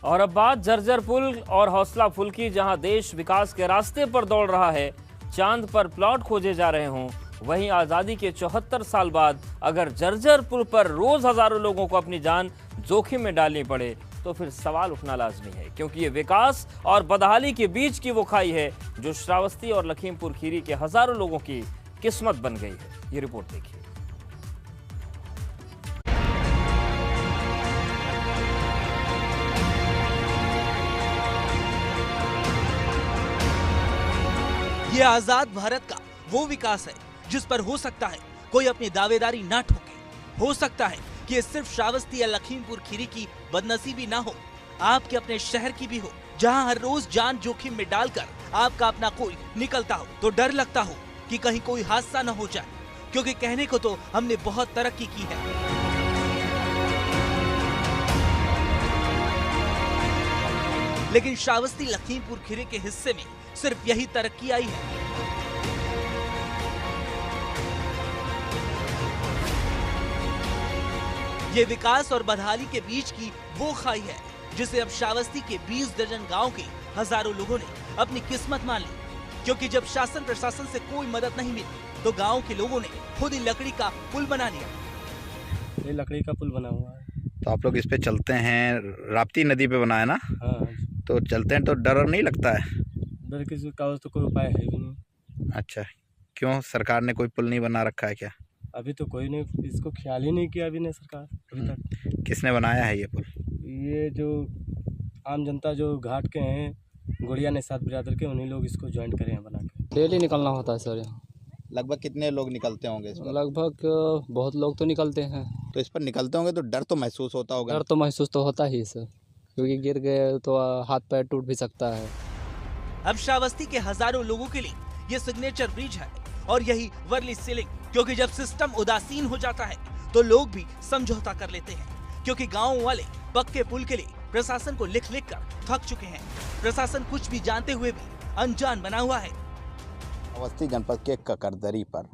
और अब बात जर्जर पुल और हौसला पुल की, जहां देश विकास के रास्ते पर दौड़ रहा है, चांद पर प्लॉट खोजे जा रहे हों, वहीं आज़ादी के 74 साल बाद अगर जर्जर पुल पर रोज हजारों लोगों को अपनी जान जोखिम में डालनी पड़े तो फिर सवाल उठना लाजमी है, क्योंकि ये विकास और बदहाली के बीच की वो खाई है जो श्रावस्ती और लखीमपुर खीरी के हजारों लोगों की किस्मत बन गई है। ये रिपोर्ट देखिए। ये आजाद भारत का वो विकास है जिस पर हो सकता है कोई अपनी दावेदारी ना ठोके। हो सकता है कि ये सिर्फ श्रावस्ती या लखीमपुर खीरी की बदनसीबी ना हो, आपके अपने शहर की भी हो, जहां हर रोज जान जोखिम में डालकर आपका अपना कोई निकलता हो तो डर लगता हो कि कहीं कोई हादसा न हो जाए, क्योंकि कहने को तो हमने बहुत तरक्की की है, लेकिन श्रावस्ती लखीमपुर खीरी के हिस्से में सिर्फ यही तरक्की आई है। ये विकास और बदहाली के बीच की वो खाई है जिसे अब श्रावस्ती के 20 दर्जन गांव के हजारों लोगों ने अपनी किस्मत मान ली, क्योंकि जब शासन प्रशासन से कोई मदद नहीं मिली तो गांव के लोगों ने खुद ही लकड़ी का पुल बना लिया। ये लकड़ी का पुल बना हुआ है। तो आप लोग इस पे चलते हैं, राप्ती नदी पे बना है ना? हाँ। तो चलते हैं तो डर नहीं लगता है? डर किसी का तो कोई उपाय है भी नहीं। अच्छा, क्यों सरकार ने कोई पुल नहीं बना रखा है क्या? अभी तो कोई नहीं, इसको ख्याल ही नहीं किया अभी ने सरकार अभी तक। किसने बनाया है ये पुल? ये जो आम जनता जो घाट के हैं, गुड़िया ने साथ बिरादर के, उन्हीं लोग इसको ज्वाइन करे हैं बना के। डेली निकलना होता है सर यहाँ। लगभग कितने लोग निकलते होंगे इस पर? लगभग बहुत लोग तो निकलते हैं। तो इस पर निकलते होंगे तो डर तो महसूस होता होगा? डर तो महसूस तो होता ही सर, क्योंकि गिर गए तो हाथ पैर टूट भी सकता है। अब श्रावस्ती के हजारों लोगों के लिए ये सिग्नेचर ब्रिज है और यही वर्ली सीलिंग, क्योंकि जब सिस्टम उदासीन हो जाता है तो लोग भी समझौता कर लेते हैं, क्योंकि गाँव वाले पक्के पुल के लिए प्रशासन को लिख लिख कर थक चुके हैं। प्रशासन कुछ भी जानते हुए भी अनजान बना हुआ है। श्रावस्ती जनपद के ककरदरी पर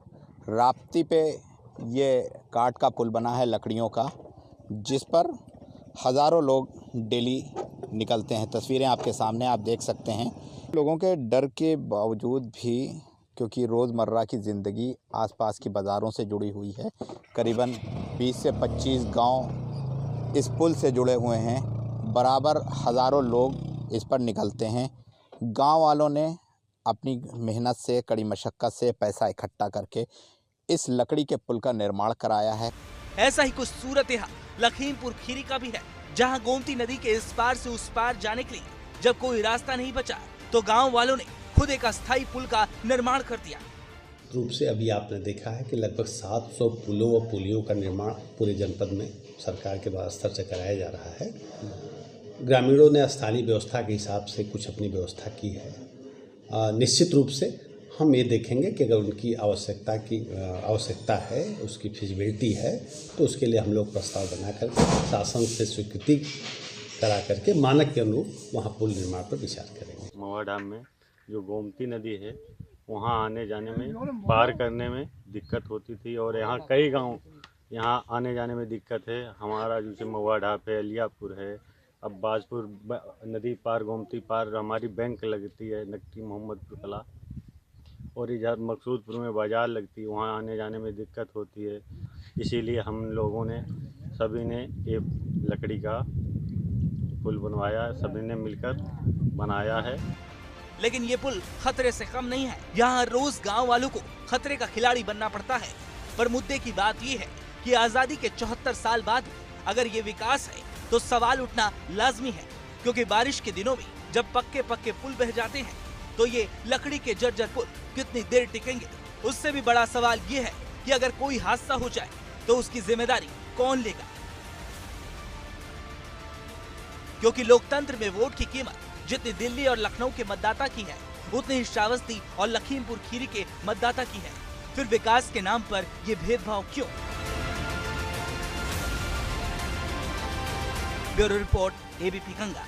राप्ती पे ये काठ का पुल बना है लकड़ियों का, जिस पर हजारों लोग डेली निकलते हैं। तस्वीरें आपके सामने आप देख सकते हैं। लोगों के डर के बावजूद भी, क्योंकि रोज़मर्रा की ज़िंदगी आसपास की बाज़ारों से जुड़ी हुई है, करीबन 20 से 25 गांव इस पुल से जुड़े हुए हैं। बराबर हज़ारों लोग इस पर निकलते हैं। गांव वालों ने अपनी मेहनत से, कड़ी मशक्क़त से पैसा इकट्ठा करके इस लकड़ी के पुल का निर्माण कराया है। ऐसा ही कुछ सूरत हाल लखीमपुर खीरी का भी है, जहां गोमती नदी के इस पार से उस पार जाने के लिए जब कोई रास्ता नहीं बचा तो गांव वालों ने खुद एक अस्थायी पुल का निर्माण कर दिया। रूप से अभी आपने देखा है कि लगभग 700 पुलों व पुलियों का निर्माण पूरे जनपद में सरकार के द्वारा स्तर से कराया जा रहा है। ग्रामीणों ने स्थानीय व्यवस्था के हिसाब से कुछ अपनी व्यवस्था की है। निश्चित रूप से हम ये देखेंगे कि अगर उनकी आवश्यकता है, उसकी फिजिबिलिटी है, तो उसके लिए हम लोग प्रस्ताव बना कर शासन से स्वीकृति करा करके मानक के अनुरूप वहाँ पुल निर्माण पर विचार करेंगे। महुआ डैम में जो गोमती नदी है, वहाँ आने जाने में, पार करने में दिक्कत होती थी, और यहाँ कई गांव यहाँ आने जाने में दिक्कत है। हमारा जैसे महुआ ढाप है, अलियापुर है, अब्बासपुर नदी पार, गोमती पार हमारी बैंक लगती है, नक्की मोहम्मदपुर कला, और इधर मकसूदपुर में बाज़ार लगती है, वहाँ आने जाने में दिक्कत होती है। इसीलिए हम लोगों ने सभी ने एक लकड़ी का पुल बनवाया, सभी ने मिलकर बनाया है। लेकिन ये पुल खतरे से कम नहीं है। यहाँ रोज गांव वालों को खतरे का खिलाड़ी बनना पड़ता है। पर मुद्दे की बात ये है कि आजादी के 74 साल बाद अगर ये विकास है तो सवाल उठना लाजमी है, क्योंकि बारिश के दिनों में जब पक्के पक्के पुल बह जाते हैं तो ये लकड़ी के जर्जर पुल कितनी देर टिकेंगे। उससे भी बड़ा सवाल ये है कि अगर कोई हादसा हो जाए तो उसकी जिम्मेदारी कौन लेगा, क्योंकि लोकतंत्र में वोट की कीमत जितनी दिल्ली और लखनऊ के मतदाता की है, उतनी ही श्रावस्ती और लखीमपुर खीरी के मतदाता की है। फिर विकास के नाम पर ये भेदभाव क्यों? Bureau report, ABP Ganga.